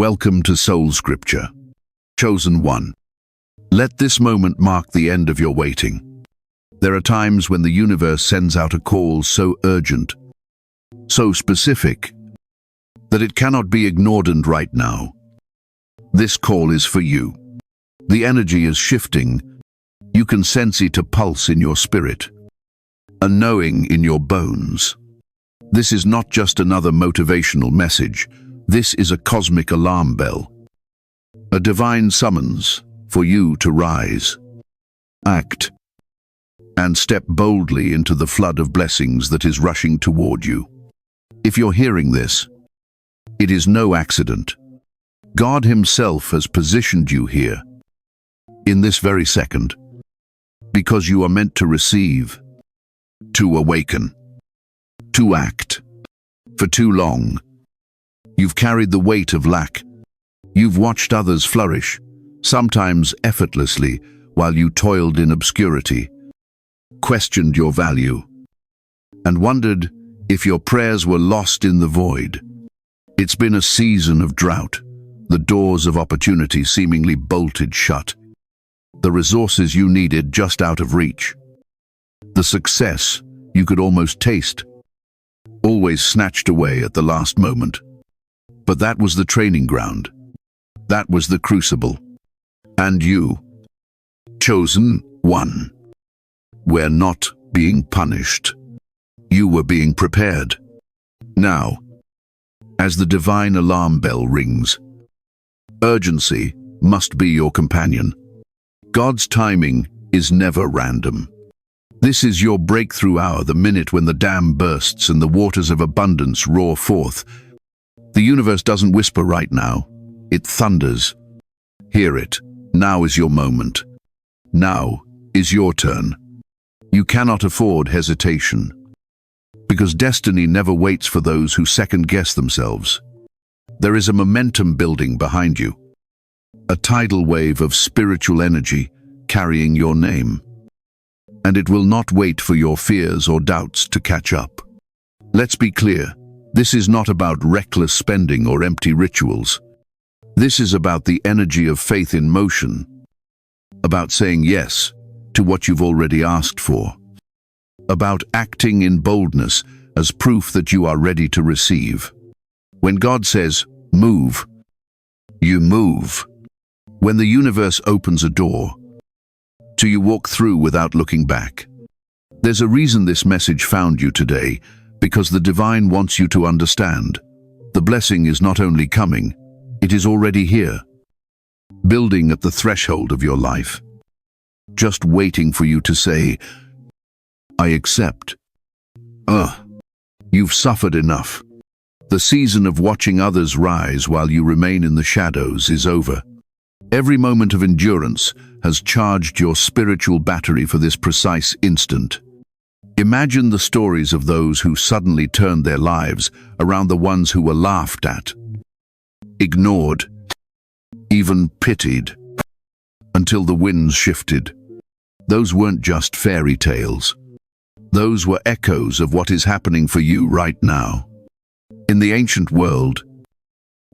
Welcome to SoulScripture. Chosen one. Let this moment mark the end of your waiting. There are times when the universe sends out a call so urgent, so specific, that it cannot be ignored. And right now, this call is for you. The energy is shifting. You can sense it, a pulse in your spirit, a knowing in your bones. This is not just another motivational message. This is a cosmic alarm bell, a divine summons for you to rise, act, and step boldly into the flood of blessings that is rushing toward you. If you're hearing this, it is no accident. God Himself has positioned you here, in this very second, because you are meant to receive, to awaken, to act. For too long, you've carried the weight of lack. You've watched others flourish, sometimes effortlessly, while you toiled in obscurity, questioned your value, and wondered if your prayers were lost in the void. It's been a season of drought, the doors of opportunity seemingly bolted shut, the resources you needed just out of reach, the success you could almost taste, always snatched away at the last moment. But that was the training ground. That was the crucible. And you, chosen one, were not being punished. You were being prepared. Now, as the divine alarm bell rings, urgency must be your companion. God's timing is never random. This is your breakthrough hour, the minute when the dam bursts and the waters of abundance roar forth. The universe doesn't whisper right now, it thunders. Hear it. Now is your moment. Now is your turn. You cannot afford hesitation, because destiny never waits for those who second-guess themselves. There is a momentum building behind you, a tidal wave of spiritual energy carrying your name, and it will not wait for your fears or doubts to catch up. Let's be clear. This is not about reckless spending or empty rituals. This is about the energy of faith in motion, about saying yes to what you've already asked for, about acting in boldness as proof that you are ready to receive. When God says, move, you move. When the universe opens a door, do you walk through without looking back? There's a reason this message found you today, because the divine wants you to understand. The blessing is not only coming, it is already here, building at the threshold of your life, just waiting for you to say, I accept. You've suffered enough. The season of watching others rise while you remain in the shadows is over. Every moment of endurance has charged your spiritual battery for this precise instant. Imagine the stories of those who suddenly turned their lives around, the ones who were laughed at, ignored, even pitied, until the winds shifted. Those weren't just fairy tales. Those were echoes of what is happening for you right now. In the ancient world,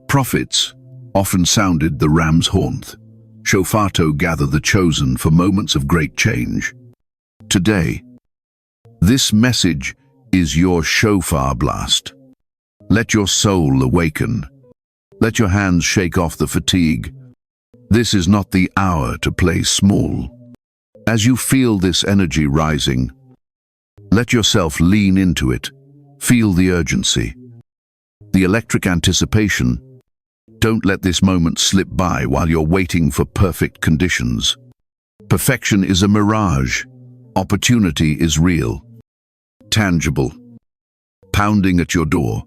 prophets often sounded the ram's horn, shofar to gather the chosen for moments of great change. Today, this message is your shofar blast. Let your soul awaken. Let your hands shake off the fatigue. This is not the hour to play small. As you feel this energy rising, let yourself lean into it. Feel the urgency, the electric anticipation. Don't let this moment slip by while you're waiting for perfect conditions. Perfection is a mirage. Opportunity is real, tangible, pounding at your door.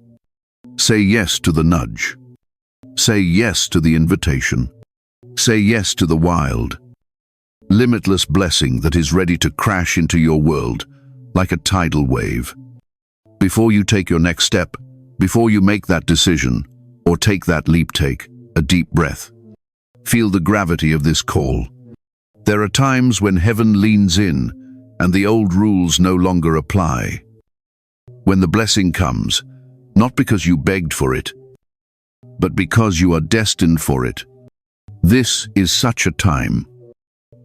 Say yes to the nudge. Say yes to the invitation. Say yes to the wild, limitless blessing that is ready to crash into your world like a tidal wave. Before you take your next step, before you make that decision or take that leap, take a deep breath. Feel the gravity of this call. There are times when heaven leans in and the old rules no longer apply. When the blessing comes, not because you begged for it, but because you are destined for it. This is such a time.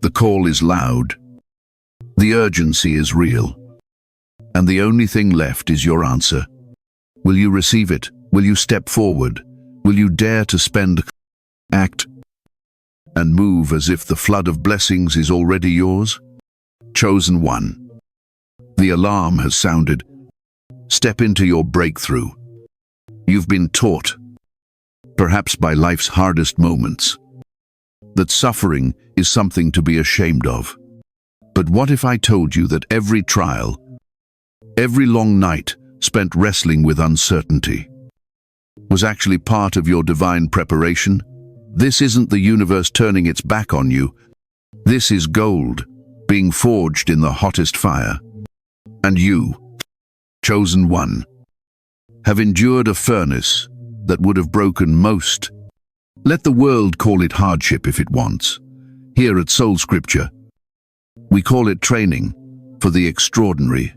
The call is loud. The urgency is real. And the only thing left is your answer. Will you receive it? Will you step forward? Will you dare to spend, act, and move as if the flood of blessings is already yours? Chosen one. The alarm has sounded. Step into your breakthrough. You've been taught, perhaps by life's hardest moments, that suffering is something to be ashamed of. But what if I told you that every trial, every long night spent wrestling with uncertainty, was actually part of your divine preparation? This isn't the universe turning its back on you. This is gold being forged in the hottest fire. And you, chosen one, have endured a furnace that would have broken most. Let the world call it hardship if it wants. Here at SoulScripture, we call it training for the extraordinary.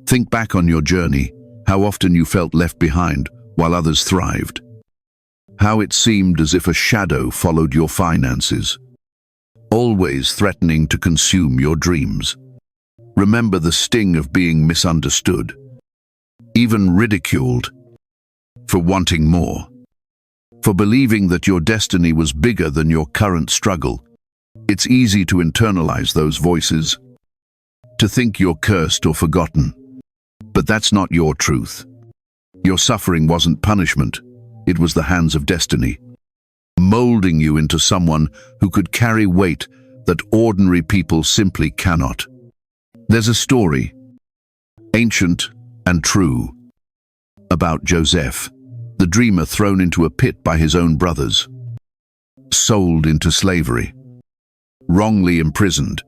Think back on your journey, how often you felt left behind while others thrived. How it seemed as if a shadow followed your finances, always threatening to consume your dreams. Remember the sting of being misunderstood, even ridiculed, for wanting more, for believing that your destiny was bigger than your current struggle. It's easy to internalize those voices, to think you're cursed or forgotten. But that's not your truth. Your suffering wasn't punishment. It was the hands of destiny, molding you into someone who could carry weight that ordinary people simply cannot. There's a story, ancient and true, about Joseph, the dreamer thrown into a pit by his own brothers, sold into slavery, wrongly imprisoned,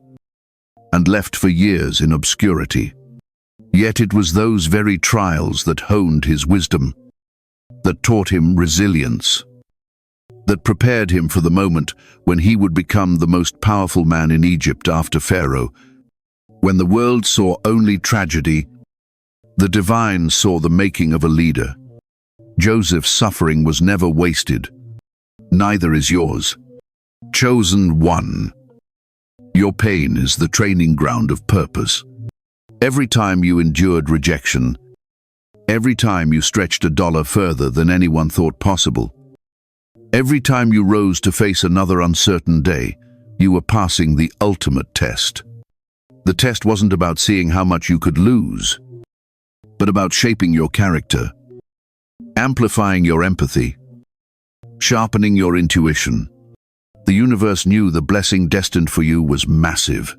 and left for years in obscurity. Yet it was those very trials that honed his wisdom, that taught him resilience, that prepared him for the moment when he would become the most powerful man in Egypt after Pharaoh. When the world saw only tragedy, the divine saw the making of a leader. Joseph's suffering was never wasted. Neither is yours. Chosen one. Your pain is the training ground of purpose. Every time you endured rejection, every time you stretched a dollar further than anyone thought possible, every time you rose to face another uncertain day, you were passing the ultimate test. The test wasn't about seeing how much you could lose, but about shaping your character, amplifying your empathy, sharpening your intuition. The universe knew the blessing destined for you was massive,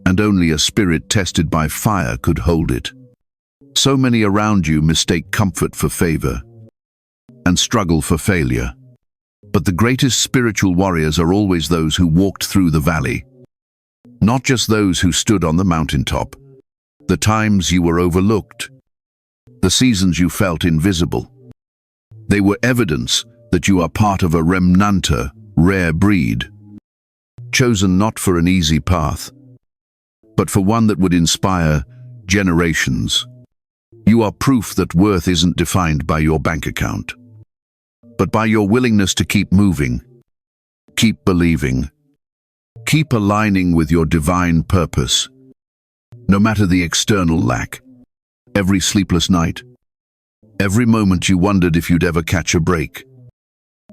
and only a spirit tested by fire could hold it. So many around you mistake comfort for favor and struggle for failure. But the greatest spiritual warriors are always those who walked through the valley, not just those who stood on the mountaintop. The times you were overlooked, the seasons you felt invisible, they were evidence that you are part of a remnanta, rare breed, chosen not for an easy path, but for one that would inspire generations. You are proof that worth isn't defined by your bank account, but by your willingness to keep moving, keep believing, keep aligning with your divine purpose. No matter the external lack, every sleepless night, every moment you wondered if you'd ever catch a break,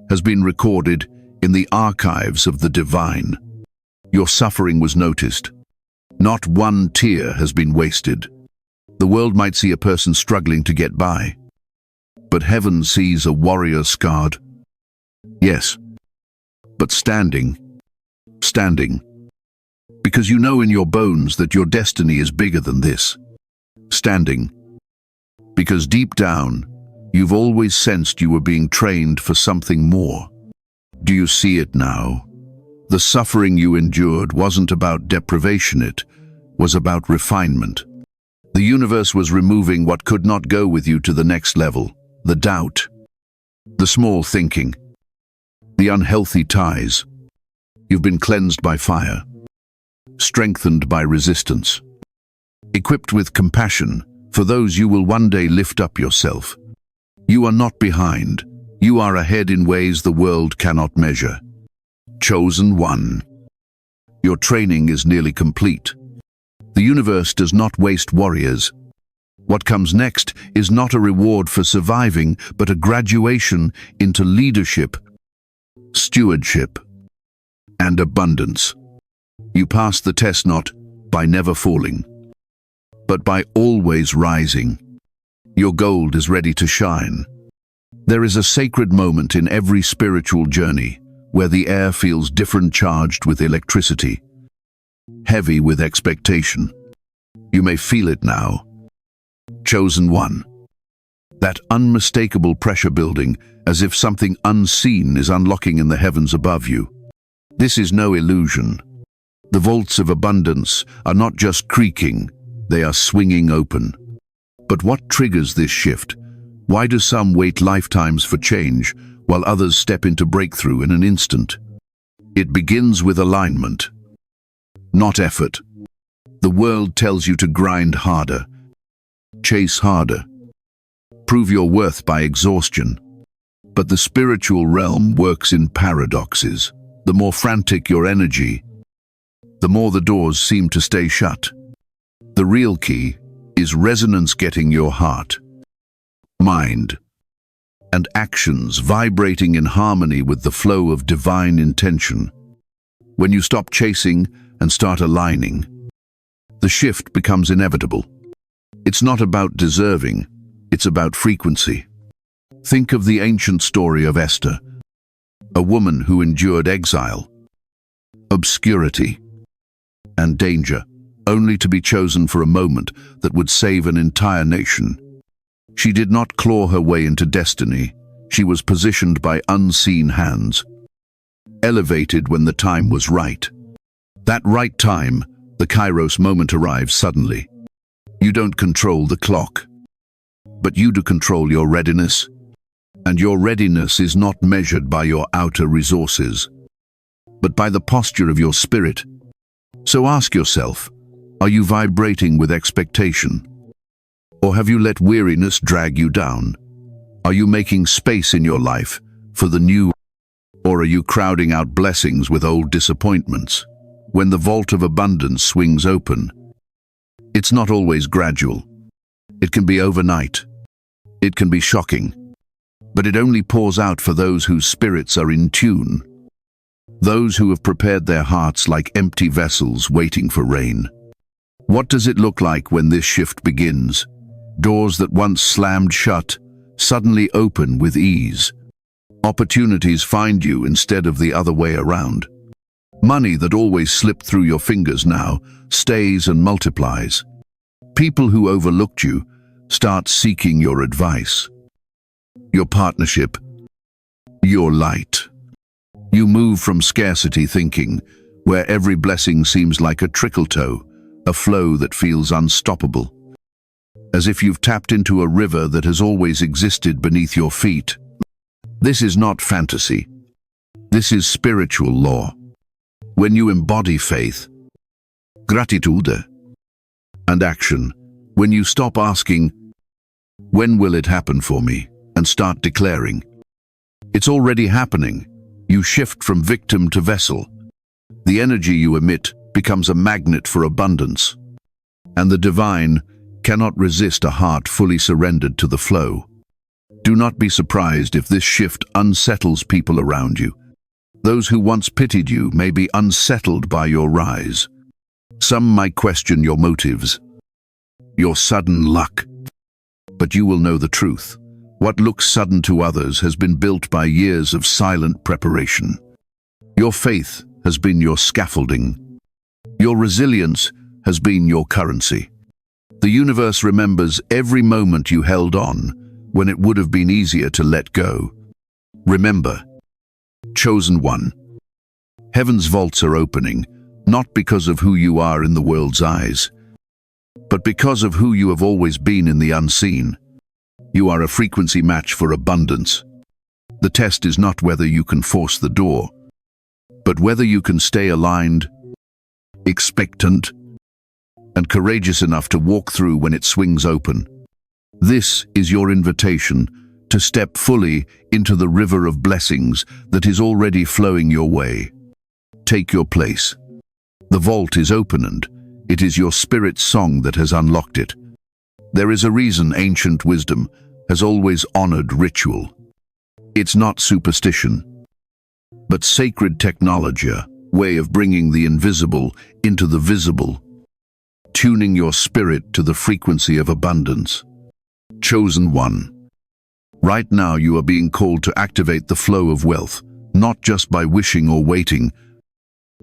has been recorded in the archives of the divine. Your suffering was noticed. Not one tear has been wasted. The world might see a person struggling to get by, but heaven sees a warrior scarred. Yes, but standing, because you know in your bones that your destiny is bigger than this. Standing, because deep down, you've always sensed you were being trained for something more. Do you see it now? The suffering you endured wasn't about deprivation, it was about refinement. The universe was removing what could not go with you to the next level, the doubt, the small thinking, the unhealthy ties. You've been cleansed by fire, strengthened by resistance, equipped with compassion for those you will one day lift up yourself. You are not behind, You are ahead in ways the world cannot measure. Chosen one. Your training is nearly complete. The universe does not waste warriors. What comes next is not a reward for surviving, but a graduation into leadership, stewardship, and abundance. You pass the test not by never falling, but by always rising. Your gold is ready to shine. There is a sacred moment in every spiritual journey where the air feels different, charged with electricity, heavy with expectation. You may feel it now. Chosen one. That unmistakable pressure building, as if something unseen is unlocking in the heavens above you. This is no illusion. The vaults of abundance are not just creaking, they are swinging open. But what triggers this shift? Why do some wait lifetimes for change, while others step into breakthrough in an instant? It begins with alignment, not effort. The world tells you to grind harder, chase harder, prove your worth by exhaustion. But the spiritual realm works in paradoxes. The more frantic your energy, the more the doors seem to stay shut. The real key is resonance, getting your heart, mind, and actions vibrating in harmony with the flow of divine intention. When you stop chasing and start aligning, the shift becomes inevitable. It's not about deserving, it's about frequency. Think of the ancient story of Esther, a woman who endured exile, obscurity, and danger, only to be chosen for a moment that would save an entire nation. She did not claw her way into destiny. She was positioned by unseen hands, elevated when the time was right. That right time, the Kairos moment, arrives suddenly. You don't control the clock, but you do control your readiness. And your readiness is not measured by your outer resources, but by the posture of your spirit. So ask yourself, are you vibrating with expectation? Or have you let weariness drag you down? Are you making space in your life for the new? Or are you crowding out blessings with old disappointments? When the vault of abundance swings open, it's not always gradual. It can be overnight. It can be shocking. But it only pours out for those whose spirits are in tune, those who have prepared their hearts like empty vessels waiting for rain. What does it look like when this shift begins? Doors that once slammed shut suddenly open with ease. Opportunities find you instead of the other way around. Money that always slipped through your fingers now stays and multiplies. People who overlooked you start seeking your advice, your partnership, your light. You move from scarcity thinking, where every blessing seems like a trickle toe, a flow that feels unstoppable, as if you've tapped into a river that has always existed beneath your feet. This is not fantasy. This is spiritual law. When you embody faith, gratitude, and action, when you stop asking, when will it happen for me, and start declaring, it's already happening, you shift from victim to vessel. The energy you emit becomes a magnet for abundance, and the divine cannot resist a heart fully surrendered to the flow. Do not be surprised if this shift unsettles people around you. Those who once pitied you may be unsettled by your rise. Some might question your motives, your sudden luck, but you will know the truth. What looks sudden to others has been built by years of silent preparation. Your faith has been your scaffolding. Your resilience has been your currency. The universe remembers every moment you held on when it would have been easier to let go. Remember, chosen one. Heaven's vaults are opening, not because of who you are in the world's eyes, but because of who you have always been in the unseen. You are a frequency match for abundance. The test is not whether you can force the door, but whether you can stay aligned, expectant, and courageous enough to walk through when it swings open. This is your invitation to step fully into the river of blessings that is already flowing your way. Take your place. The vault is open, and it is your spirit's song that has unlocked it. There is a reason ancient wisdom has always honored ritual. It's not superstition, but sacred technology, a way of bringing the invisible into the visible, tuning your spirit to the frequency of abundance. Chosen one. Right now you are being called to activate the flow of wealth, not just by wishing or waiting,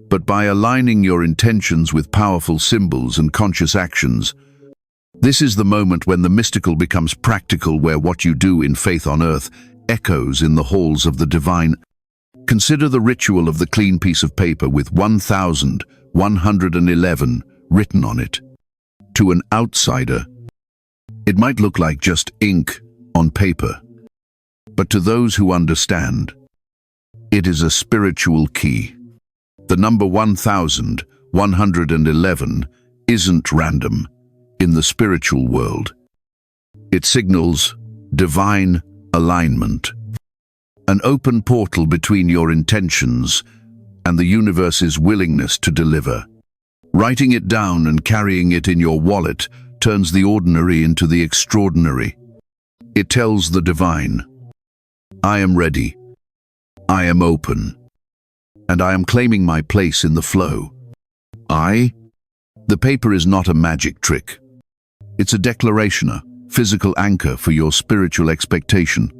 but by aligning your intentions with powerful symbols and conscious actions. This is the moment when the mystical becomes practical, where what you do in faith on earth echoes in the halls of the divine. Consider the ritual of the clean piece of paper with 1111 written on it. To an outsider, it might look like just ink on paper, but to those who understand, it is a spiritual key. The number 1111 isn't random in the spiritual world. It signals divine alignment, an open portal between your intentions and the universe's willingness to deliver. Writing it down and carrying it in your wallet turns the ordinary into the extraordinary. It tells the divine, I am ready, I am open, and I am claiming my place in the flow. The paper is not a magic trick. It's a declaration, a physical anchor for your spiritual expectation.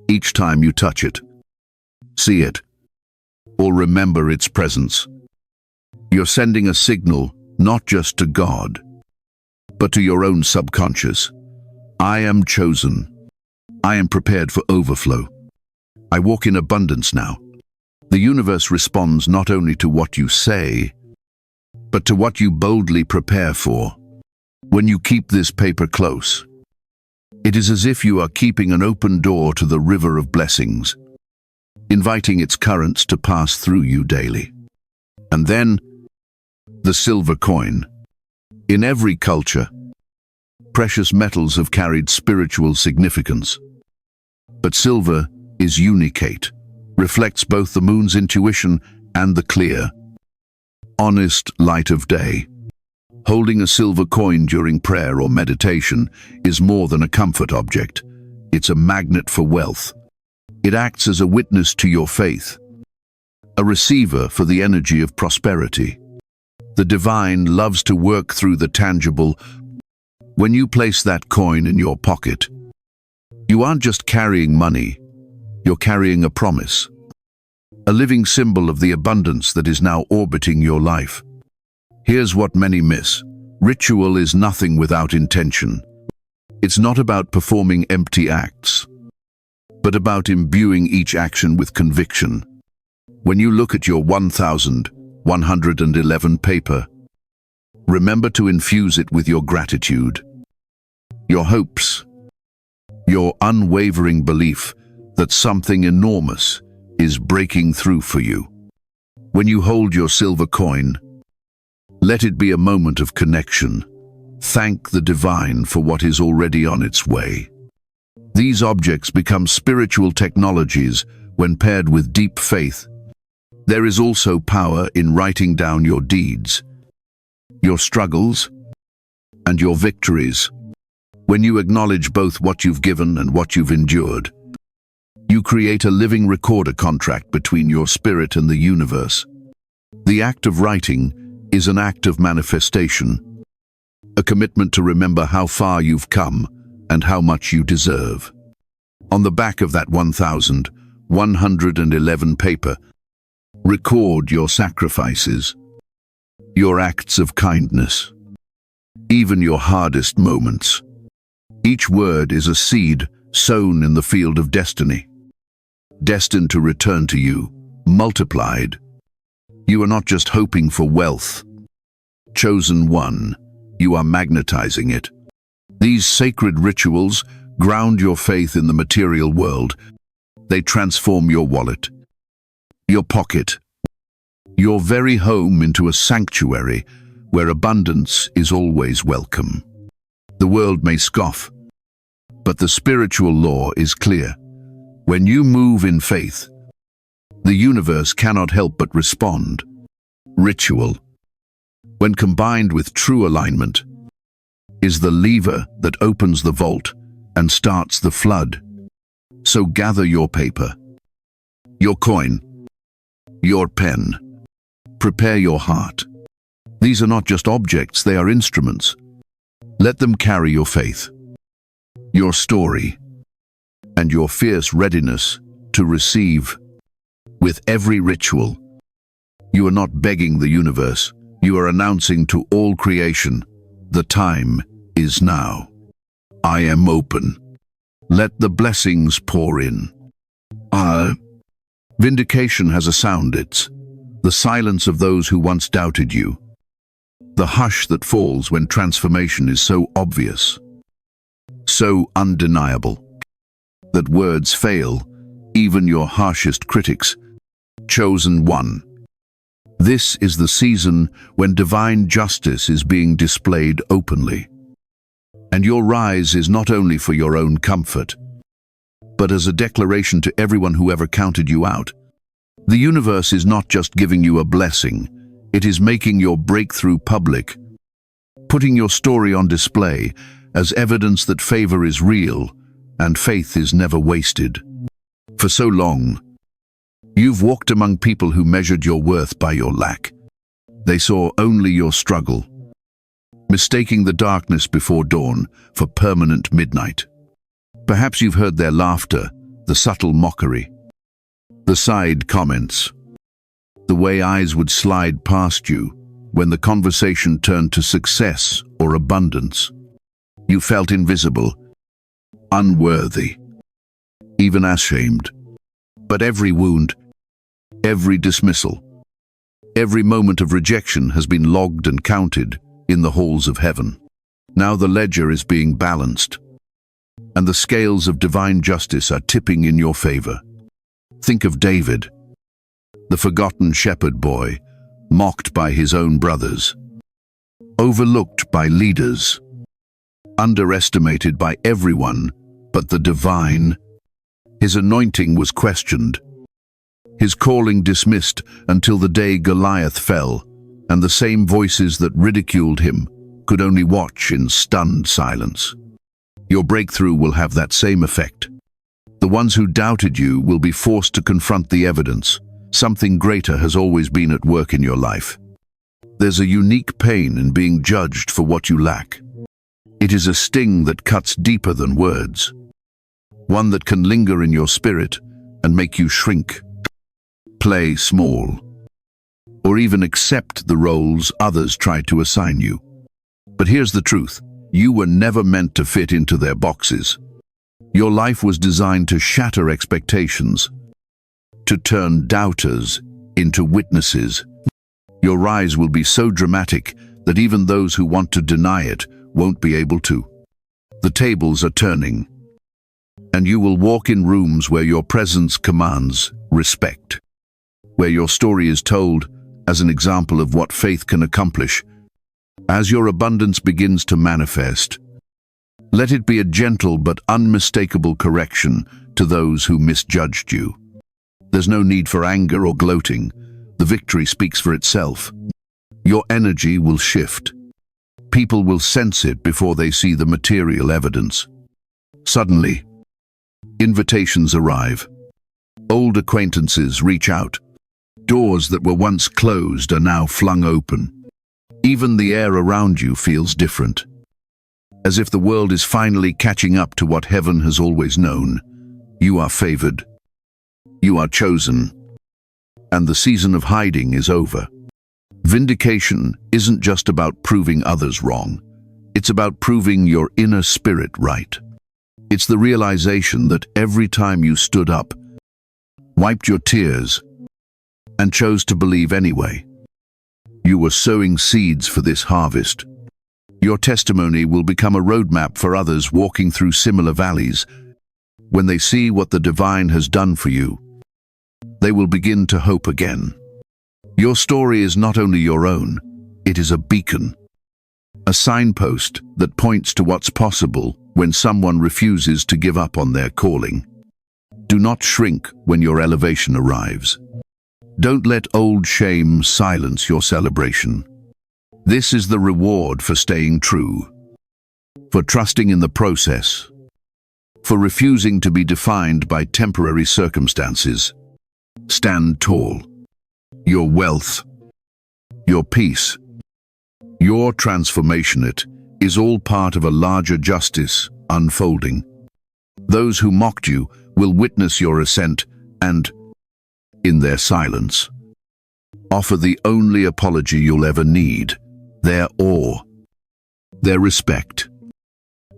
Each time you touch it, see it, or remember its presence, you're sending a signal not just to God, but to your own subconscious. I am chosen. I am prepared for overflow. I walk in abundance now. The universe responds not only to what you say, but to what you boldly prepare for. When you keep this paper close, it is as if you are keeping an open door to the river of blessings, inviting its currents to pass through you daily. And then, the silver coin. In every culture, precious metals have carried spiritual significance. But silver is unicate, reflects both the moon's intuition and the clear, honest light of day. Holding a silver coin during prayer or meditation is more than a comfort object. It's a magnet for wealth. It acts as a witness to your faith, a receiver for the energy of prosperity. The divine loves to work through the tangible. When you place that coin in your pocket, you aren't just carrying money, you're carrying a promise, a living symbol of the abundance that is now orbiting your life. Here's what many miss. Ritual is nothing without intention. It's not about performing empty acts, but about imbuing each action with conviction. When you look at your 1111 paper, remember to infuse it with your gratitude, your hopes, your unwavering belief that something enormous is breaking through for you. When you hold your silver coin, let it be a moment of connection. Thank the divine for what is already on its way. These objects become spiritual technologies when paired with deep faith. There is also power in writing down your deeds, your struggles, and your victories. When you acknowledge both what you've given and what you've endured, you create a living recorder contract between your spirit and the universe. The act of writing is an act of manifestation, a commitment to remember how far you've come and how much you deserve. On the back of that 1111 paper, record your sacrifices, your acts of kindness, even your hardest moments. Each word is a seed sown in the field of destiny, destined to return to you, multiplied. You are not just hoping for wealth. Chosen one, you are magnetizing it. These sacred rituals ground your faith in the material world. They transform your wallet, your pocket, your very home into a sanctuary where abundance is always welcome. The world may scoff, But the spiritual law is clear. When you move in faith, the universe cannot help but respond. Ritual, when combined with true alignment, is the lever that opens the vault and starts the flood. So gather your paper, your coin, your pen. Prepare your heart. These are not just objects, they are instruments. Let them carry your faith, your story, and your fierce readiness to receive. With every ritual, you are not begging the universe, you are announcing to all creation, the time is now. I am open. Let the blessings pour in. Vindication has a sound. It's the silence of those who once doubted you. The hush that falls when transformation is so obvious, so undeniable, that words fail, even your harshest critics. Chosen one. This is the season when divine justice is being displayed openly. And your rise is not only for your own comfort, but as a declaration to everyone who ever counted you out. The universe is not just giving you a blessing, it is making your breakthrough public, putting your story on display as evidence that favor is real and faith is never wasted. For so long, you've walked among people who measured your worth by your lack. They saw only your struggle, mistaking the darkness before dawn for permanent midnight. Perhaps you've heard their laughter, the subtle mockery, the side comments, the way eyes would slide past you when the conversation turned to success or abundance. You felt invisible, unworthy, even ashamed. But every wound, every dismissal, every moment of rejection has been logged and counted in the halls of heaven. Now the ledger is being balanced, and the scales of divine justice are tipping in your favor. Think of David, the forgotten shepherd boy, mocked by his own brothers, overlooked by leaders, underestimated by everyone but the divine. His anointing was questioned, his calling dismissed until the day Goliath fell, and the same voices that ridiculed him could only watch in stunned silence. Your breakthrough will have that same effect. The ones who doubted you will be forced to confront the evidence. Something greater has always been at work in your life. There's a unique pain in being judged for what you lack. It is a sting that cuts deeper than words, one that can linger in your spirit and make you shrink, play small, or even accept the roles others try to assign you. But here's the truth. You were never meant to fit into their boxes. Your life was designed to shatter expectations, to turn doubters into witnesses. Your rise will be so dramatic that even those who want to deny it won't be able to. The tables are turning, and you will walk in rooms where your presence commands respect, where your story is told as an example of what faith can accomplish. As your abundance begins to manifest, let it be a gentle but unmistakable correction to those who misjudged you. There's no need for anger or gloating. The victory speaks for itself. Your energy will shift. People will sense it before they see the material evidence. Suddenly, invitations arrive. Old acquaintances reach out. Doors that were once closed are now flung open. Even the air around you feels different, as if the world is finally catching up to what heaven has always known. You are favored. You are chosen. And the season of hiding is over. Vindication isn't just about proving others wrong. It's about proving your inner spirit right. It's the realization that every time you stood up, wiped your tears, and chose to believe anyway, you were sowing seeds for this harvest. Your testimony will become a roadmap for others walking through similar valleys. When they see what the divine has done for you, they will begin to hope again. Your story is not only your own, it is a beacon, a signpost that points to what's possible when someone refuses to give up on their calling. Do not shrink when your elevation arrives. Don't let old shame silence your celebration. This is the reward for staying true, for trusting in the process, for refusing to be defined by temporary circumstances. Stand tall. Your wealth, your peace, your transformation, it is all part of a larger justice unfolding. Those who mocked you will witness your ascent and, in their silence, offer the only apology you'll ever need: their awe, their respect,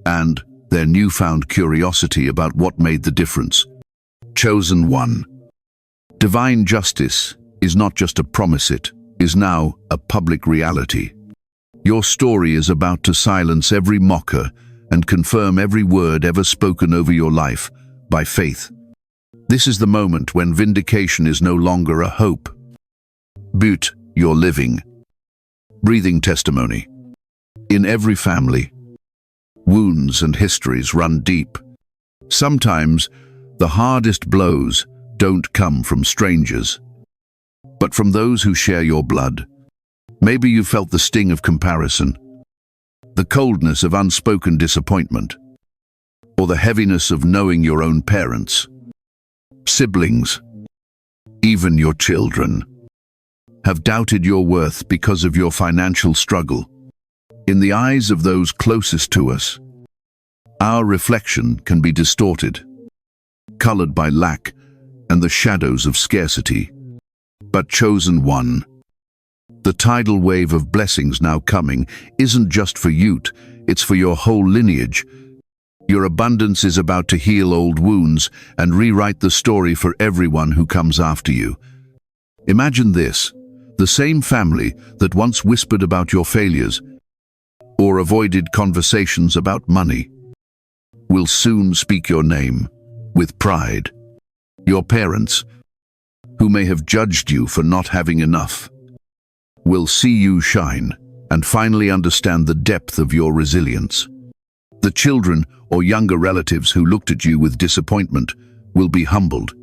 and their newfound curiosity about what made the difference. Chosen one. Divine justice is not just a promise, it is now a public reality. Your story is about to silence every mocker and confirm every word ever spoken over your life by faith. This is the moment when vindication is no longer a hope, but your living, breathing testimony. In every family, wounds and histories run deep. Sometimes the hardest blows don't come from strangers, but from those who share your blood. Maybe you felt the sting of comparison, the coldness of unspoken disappointment, or the heaviness of knowing your own parents, siblings, even your children, have doubted your worth because of your financial struggle. In the eyes of those closest to us, our reflection can be distorted, colored by lack and the shadows of scarcity. But chosen one, the tidal wave of blessings now coming isn't just for you, it's for your whole lineage. Your abundance is about to heal old wounds and rewrite the story for everyone who comes after you. Imagine this: the same family that once whispered about your failures or avoided conversations about money will soon speak your name with pride. Your parents, who may have judged you for not having enough, will see you shine and finally understand the depth of your resilience. The children or younger relatives who looked at you with disappointment will be humbled,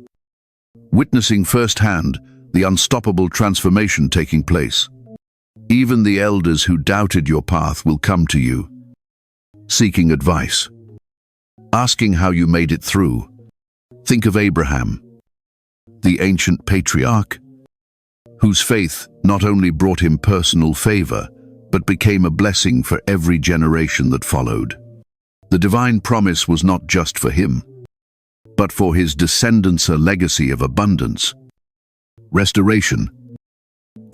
witnessing firsthand the unstoppable transformation taking place. Even the elders who doubted your path will come to you, seeking advice, asking how you made it through. Think of Abraham, the ancient patriarch, whose faith not only brought him personal favor, but became a blessing for every generation that followed. The divine promise was not just for him, but for his descendants, a legacy of abundance, restoration,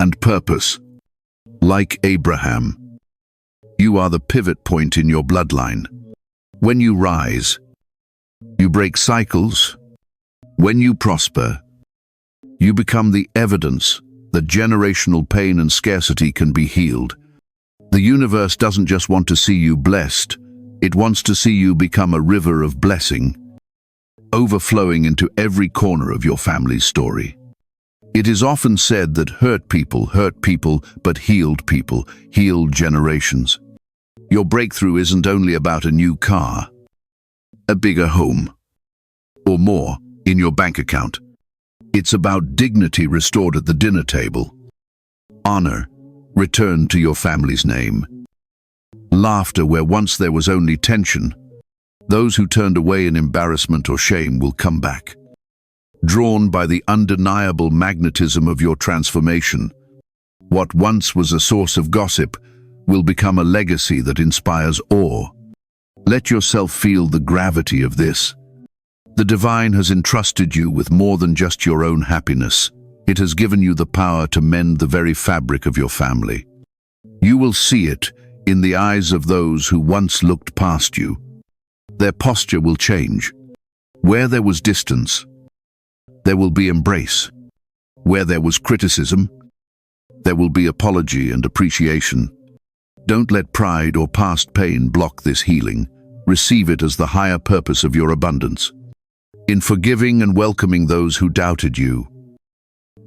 and purpose. Like Abraham, you are the pivot point in your bloodline. When you rise, you break cycles. When you prosper, you become the evidence that generational pain and scarcity can be healed. The universe doesn't just want to see you blessed, it wants to see you become a river of blessing, overflowing into every corner of your family's story. It is often said that hurt people, but healed people heal generations. Your breakthrough isn't only about a new car, a bigger home, or more in your bank account. It's about dignity restored at the dinner table, honor returned to your family's name, laughter where once there was only tension. Those who turned away in embarrassment or shame will come back, drawn by the undeniable magnetism of your transformation. What once was a source of gossip will become a legacy that inspires awe. Let yourself feel the gravity of this. The divine has entrusted you with more than just your own happiness. It has given you the power to mend the very fabric of your family. You will see it in the eyes of those who once looked past you. Their posture will change. Where there was distance, there will be embrace. Where there was criticism, there will be apology and appreciation. Don't let pride or past pain block this healing. Receive it as the higher purpose of your abundance. In forgiving and welcoming those who doubted you,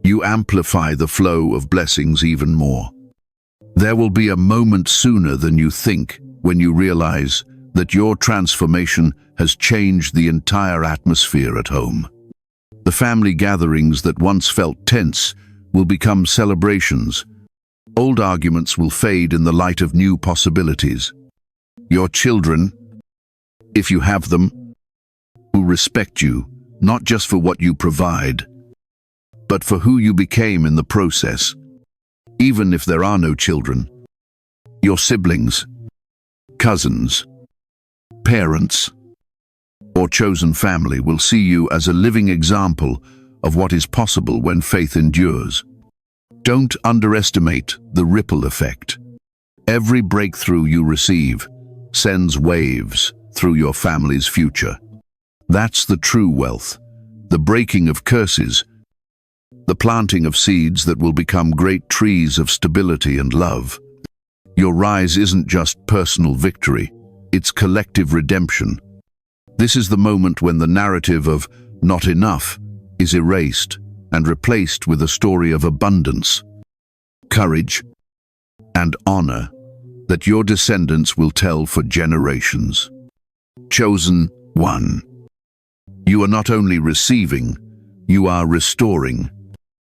you amplify the flow of blessings even more. There will be a moment sooner than you think when you realize that your transformation has changed the entire atmosphere at home. The family gatherings that once felt tense will become celebrations. Old arguments will fade in the light of new possibilities. Your children, if you have them, will respect you, not just for what you provide, but for who you became in the process. Even if there are no children, your siblings, cousins, parents, or chosen family will see you as a living example of what is possible when faith endures. Don't underestimate the ripple effect. Every breakthrough you receive sends waves through your family's future. That's the true wealth, the breaking of curses, the planting of seeds that will become great trees of stability and love. Your rise isn't just personal victory, it's collective redemption. This is the moment when the narrative of not enough is erased and replaced with a story of abundance, courage, and honor that your descendants will tell for generations. Chosen one. You are not only receiving, you are restoring.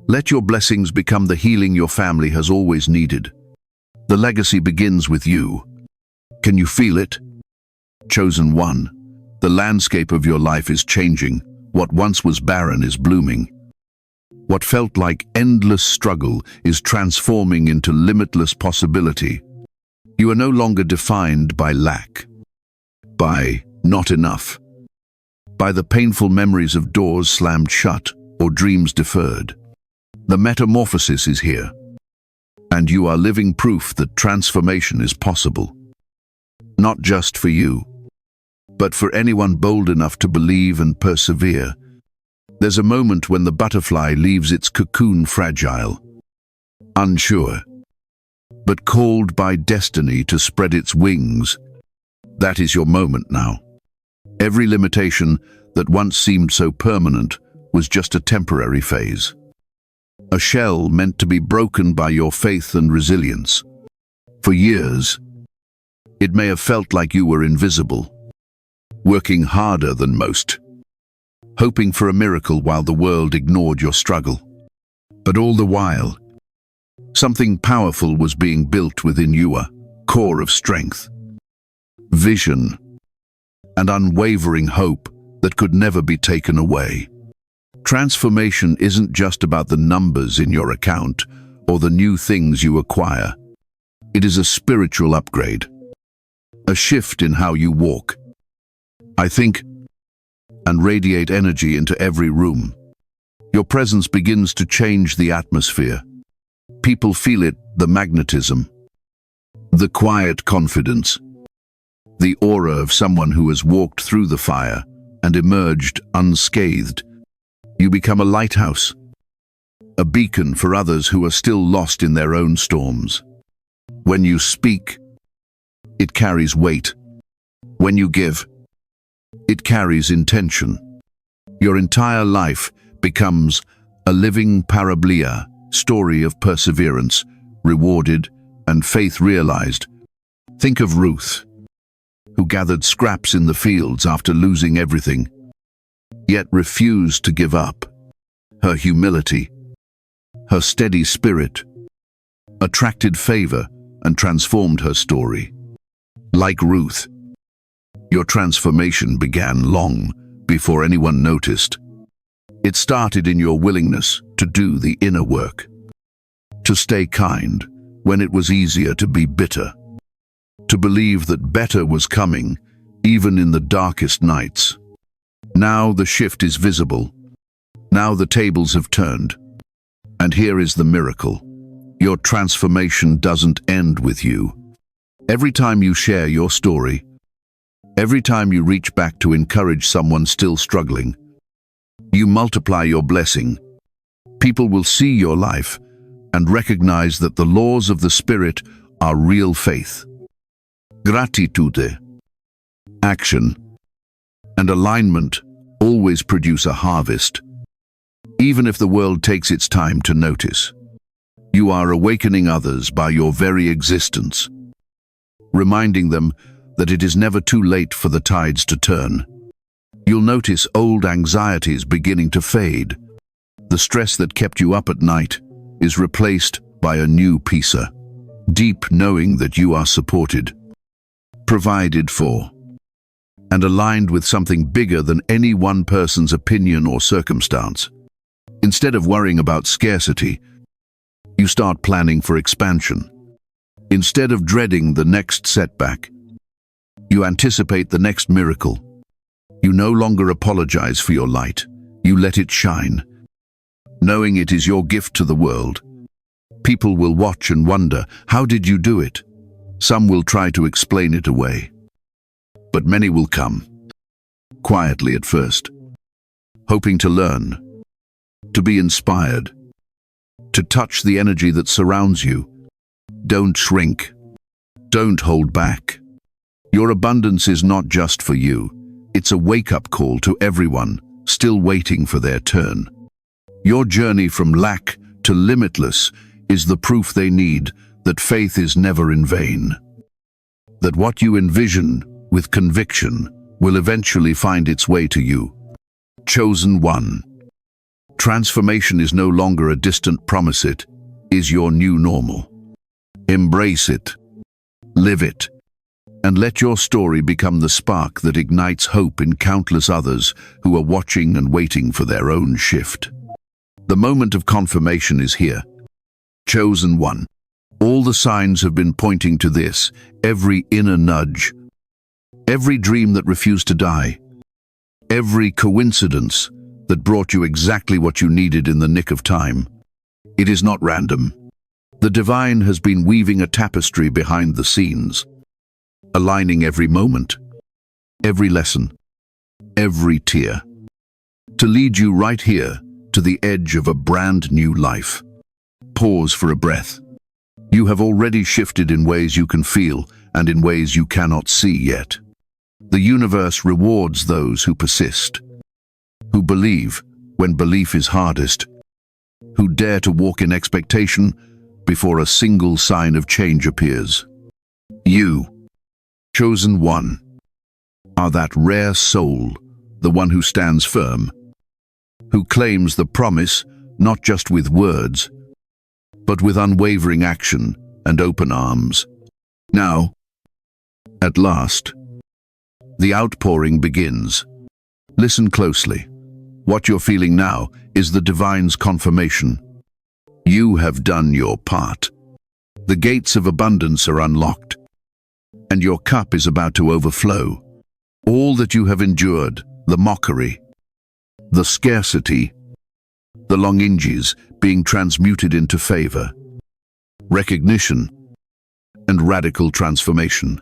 Let your blessings become the healing your family has always needed. The legacy begins with you. Can you feel it? Chosen one. The landscape of your life is changing. What once was barren is blooming. What felt like endless struggle is transforming into limitless possibility. You are no longer defined by lack, by not enough, by the painful memories of doors slammed shut or dreams deferred. The metamorphosis is here, and you are living proof that transformation is possible. Not just for you, but for anyone bold enough to believe and persevere. There's a moment when the butterfly leaves its cocoon fragile, unsure, but called by destiny to spread its wings. That is your moment now. Every limitation that once seemed so permanent was just a temporary phase. A shell meant to be broken by your faith and resilience. For years, it may have felt like you were invisible, working harder than most, hoping for a miracle while the world ignored your struggle. But all the while, something powerful was being built within you, a core of strength, vision, and unwavering hope that could never be taken away. Transformation isn't just about the numbers in your account or the new things you acquire. It is a spiritual upgrade, a shift in how you walk, I think, and radiate energy into every room. Your presence begins to change the atmosphere. People feel it, the magnetism, the quiet confidence, the aura of someone who has walked through the fire and emerged unscathed. You become a lighthouse, a beacon for others who are still lost in their own storms. When you speak, it carries weight. When you give, it carries intention. Your entire life becomes a living parablia, story of perseverance, rewarded, and faith realized. Think of Ruth, who gathered scraps in the fields after losing everything, yet refused to give up. Her humility, her steady spirit, attracted favor and transformed her story. Like Ruth, your transformation began long before anyone noticed. It started in your willingness to do the inner work, to stay kind when it was easier to be bitter, to believe that better was coming even in the darkest nights. Now the shift is visible. Now the tables have turned. And here is the miracle. Your transformation doesn't end with you. Every time you share your story, every time you reach back to encourage someone still struggling, you multiply your blessing. People will see your life and recognize that the laws of the Spirit are real faith. Gratitude, action, and alignment always produce a harvest. Even if the world takes its time to notice, you are awakening others by your very existence, reminding them that it is never too late for the tides to turn. You'll notice old anxieties beginning to fade. The stress that kept you up at night is replaced by a new peace, deep knowing that you are supported, provided for, and aligned with something bigger than any one person's opinion or circumstance. Instead of worrying about scarcity, you start planning for expansion. Instead of dreading the next setback, you anticipate the next miracle. You no longer apologize for your light. You let it shine, knowing it is your gift to the world. People will watch and wonder, how did you do it? Some will try to explain it away, but many will come, quietly at first, hoping to learn, to be inspired, to touch the energy that surrounds you. Don't shrink. Don't hold back. Your abundance is not just for you. It's a wake-up call to everyone still waiting for their turn. Your journey from lack to limitless is the proof they need that faith is never in vain. That what you envision with conviction will eventually find its way to you. Chosen one. Transformation is no longer a distant promise, it is your new normal. Embrace it, live it, and let your story become the spark that ignites hope in countless others who are watching and waiting for their own shift. The moment of confirmation is here. Chosen one. All the signs have been pointing to this, every inner nudge, every dream that refused to die, every coincidence that brought you exactly what you needed in the nick of time. It is not random. The divine has been weaving a tapestry behind the scenes, aligning every moment, every lesson, every tear, to lead you right here to the edge of a brand new life. Pause for a breath. You have already shifted in ways you can feel and in ways you cannot see yet. The universe rewards those who persist, who believe when belief is hardest, who dare to walk in expectation before a single sign of change appears. You, chosen one, are that rare soul, the one who stands firm, who claims the promise not just with words, but with unwavering action and open arms. Now, at last, the outpouring begins. Listen closely. What you're feeling now is the divine's confirmation. You have done your part. The gates of abundance are unlocked, and your cup is about to overflow. All that you have endured, the mockery, the scarcity, the longinges being transmuted into favor, recognition, and radical transformation.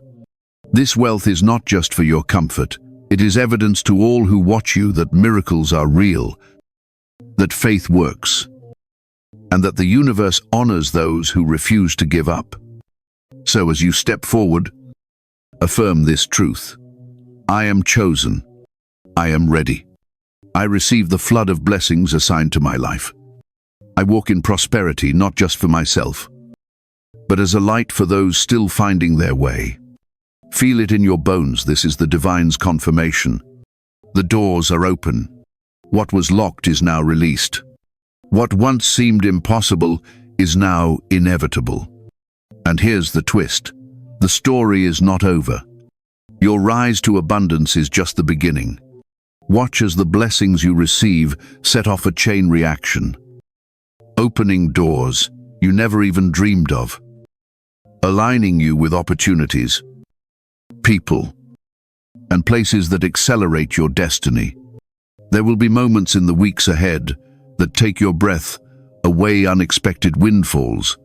This wealth is not just for your comfort. It is evidence to all who watch you that miracles are real, that faith works, and that the universe honors those who refuse to give up. So as you step forward, affirm this truth. I am chosen. I am ready. I receive the flood of blessings assigned to my life. I walk in prosperity not just for myself, but as a light for those still finding their way. Feel it in your bones. This is the divine's confirmation. The doors are open. What was locked is now released. What once seemed impossible is now inevitable. And here's the twist. The story is not over. Your rise to abundance is just the beginning. Watch as the blessings you receive set off a chain reaction, opening doors you never even dreamed of, aligning you with opportunities, people, and places that accelerate your destiny. There will be moments in the weeks ahead that take your breath away, unexpected windfalls,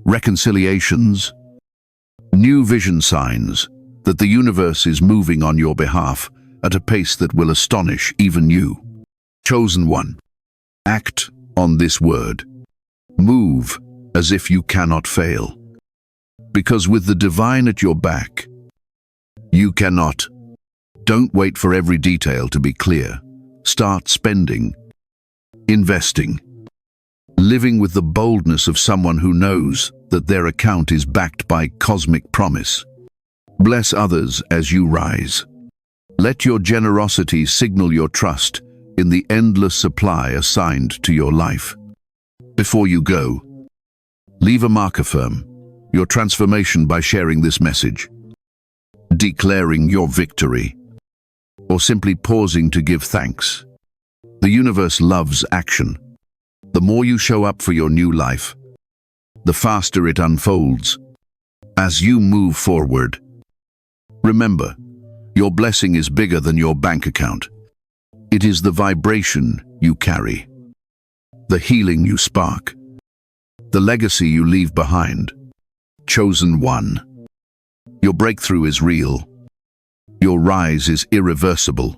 reconciliations, new vision signs that the universe is moving on your behalf at a pace that will astonish even you. Chosen one, act on this word. Move as if you cannot fail. Because with the divine at your back, you cannot. Don't wait for every detail to be clear. Start spending, investing, living with the boldness of someone who knows that their account is backed by cosmic promise. Bless others as you rise. Let your generosity signal your trust in the endless supply assigned to your life. Before you go, leave a mark, affirm your transformation by sharing this message, declaring your victory, or simply pausing to give thanks. The universe loves action. The more you show up for your new life, the faster it unfolds. As you move forward, remember, your blessing is bigger than your bank account. It is the vibration you carry, the healing you spark, the legacy you leave behind. Chosen one. Your breakthrough is real. Your rise is irreversible.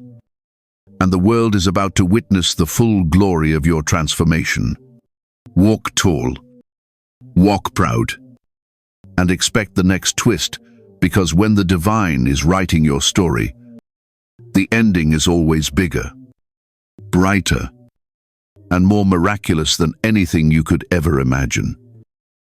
And the world is about to witness the full glory of your transformation. Walk tall. Walk proud. And expect the next twist, because when the divine is writing your story, the ending is always bigger, brighter, and more miraculous than anything you could ever imagine.